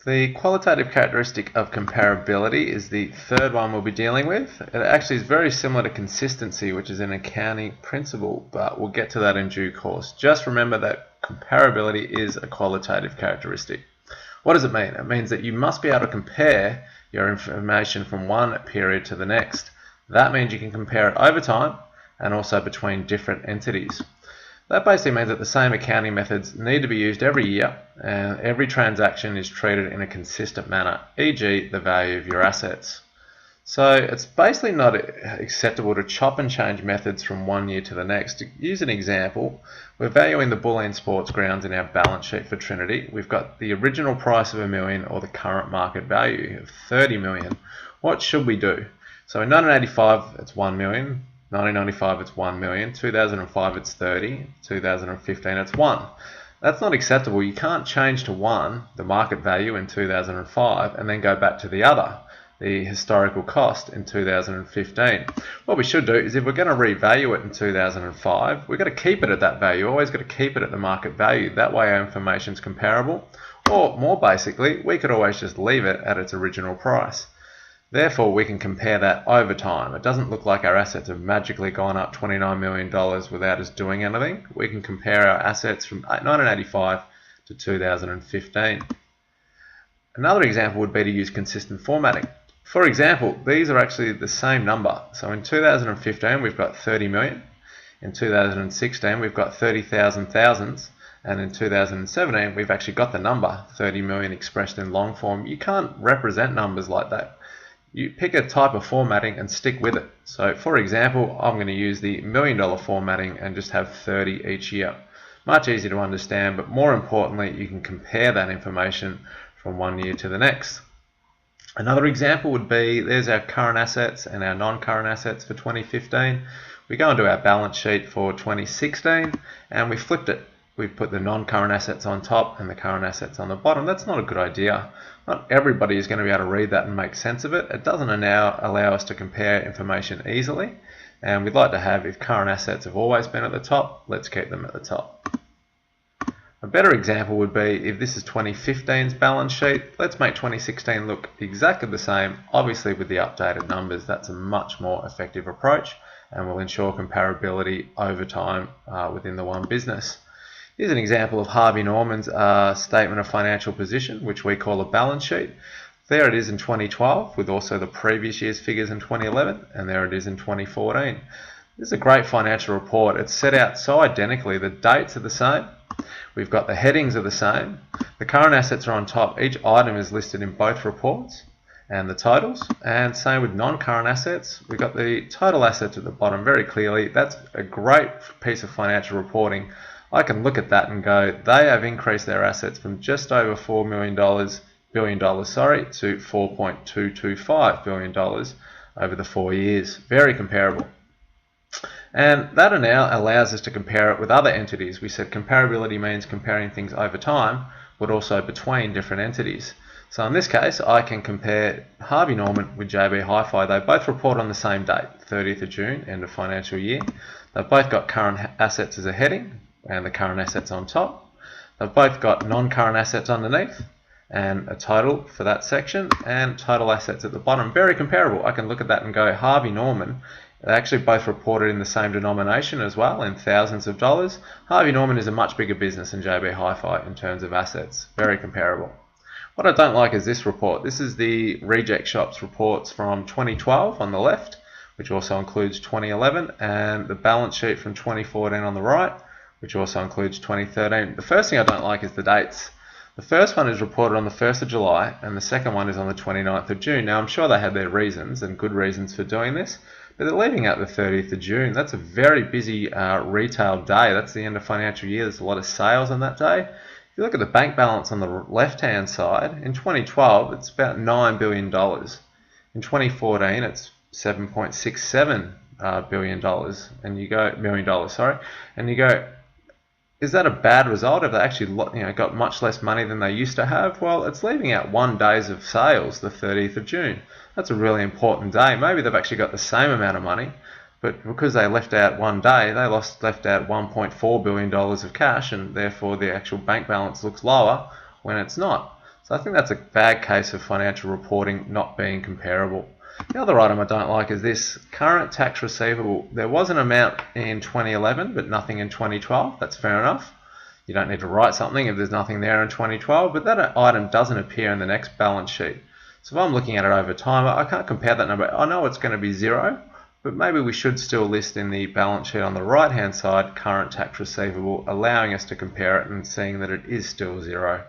The qualitative characteristic of comparability is the third one we'll be dealing with. It actually is very similar to consistency, which is an accounting principle, but we'll get to that in due course. Just remember that comparability is a qualitative characteristic. What does it mean? It means that you must be able to compare your information from one period to the next. That means you can compare it over time and also between different entities. That basically means that the same accounting methods need to be used every year and every transaction is treated in a consistent manner, e.g. the value of your assets. So it's basically not acceptable to chop and change methods from one year to the next. To use an example, we're valuing the Bulleen Sports Grounds in our balance sheet for Trinity. We've got the original price of $1 million or the current market value of $30 million. What should we do? So in 1985 it's $1 million. 1995 it's 1 million, 2005 it's 30, 2015 it's 1. That's not acceptable. You can't change to 1 the market value in 2005 and then go back to the other, the historical cost in 2015. What we should do is if we're going to revalue it in 2005, we've got to keep it at that value. Always got to keep it at the market value. That way our information is comparable. Or more basically, we could always just leave it at its original price. Therefore, we can compare that over time. It doesn't look like our assets have magically gone up $29 million without us doing anything. We can compare our assets from 1985 to 2015. Another example would be to use consistent formatting. For example, these are actually the same number. So in 2015, we've got 30 million. In 2016, we've got 30,000 thousands. And in 2017, we've actually got the number 30 million expressed in long form. You can't represent numbers like that. You pick a type of formatting and stick with it. So for example, I'm going to use the $1 million formatting and just have 30 each year. Much easier to understand, but more importantly, you can compare that information from one year to the next. Another example would be, there's our current assets and our non-current assets for 2015. We go into our balance sheet for 2016 and we flipped it. We've put the non-current assets on top and the current assets on the bottom. That's not a good idea. Not everybody is going to be able to read that and make sense of it. It doesn't allow us to compare information easily. And we'd like to have, if current assets have always been at the top, let's keep them at the top. A better example would be, if this is 2015's balance sheet, let's make 2016 look exactly the same, obviously with the updated numbers. That's a much more effective approach and will ensure comparability over time within the one business. Here's an example of Harvey Norman's statement of financial position, which we call a balance sheet. There it is in 2012, with also the previous year's figures in 2011, and there it is in 2014. This is a great financial report. It's set out so identically. The dates are the same. We've got the headings are the same. The current assets are on top. Each item is listed in both reports and the totals. And same with non-current assets. We've got the total assets at the bottom very clearly. That's a great piece of financial reporting. I can look at that and go, they have increased their assets from just over $4 billion to $4.225 billion over the 4 years. Very comparable. And that now allows us to compare it with other entities. We said comparability means comparing things over time, but also between different entities. So in this case, I can compare Harvey Norman with JB Hi-Fi. They both report on the same date, 30th of June, end of financial year. They've both got current assets as a heading, and the current assets on top. They've both got non-current assets underneath and a total for that section, and total assets at the bottom. Very comparable. I can look at that and go, Harvey Norman, they actually both reported in the same denomination as well, in thousands of dollars. Harvey Norman is a much bigger business than JB Hi-Fi in terms of assets. Very comparable. What I don't like is this report. This is the Reject Shops reports from 2012 on the left, which also includes 2011, and the balance sheet from 2014 on the right, which also includes 2013. The first thing I don't like is the dates. The first one is reported on the 1st of July and the second one is on the 29th of June. Now I'm sure they had their reasons and good reasons for doing this, but they're leaving out the 30th of June. That's a very busy retail day. That's the end of financial year. There's a lot of sales on that day. If you look at the bank balance on the left-hand side, in 2012 it's about $9 billion. In 2014 it's $7.67 billion, and you go $million, and you go, is that a bad result? Have they actually got much less money than they used to have? Well, it's leaving out 1 day of sales, the 30th of June. That's a really important day. Maybe they've actually got the same amount of money, but because they left out 1 day, they left out $1.4 billion of cash, and therefore the actual bank balance looks lower when it's not. So I think that's a bad case of financial reporting not being comparable. The other item I don't like is this current tax receivable. There was an amount in 2011 but nothing in 2012. That's fair enough. You don't need to write something if there's nothing there in 2012, but that item doesn't appear in the next balance sheet. So if I'm looking at it over time, I can't compare that number. I know it's going to be zero, but maybe we should still list in the balance sheet on the right hand side current tax receivable, allowing us to compare it and seeing that it is still zero.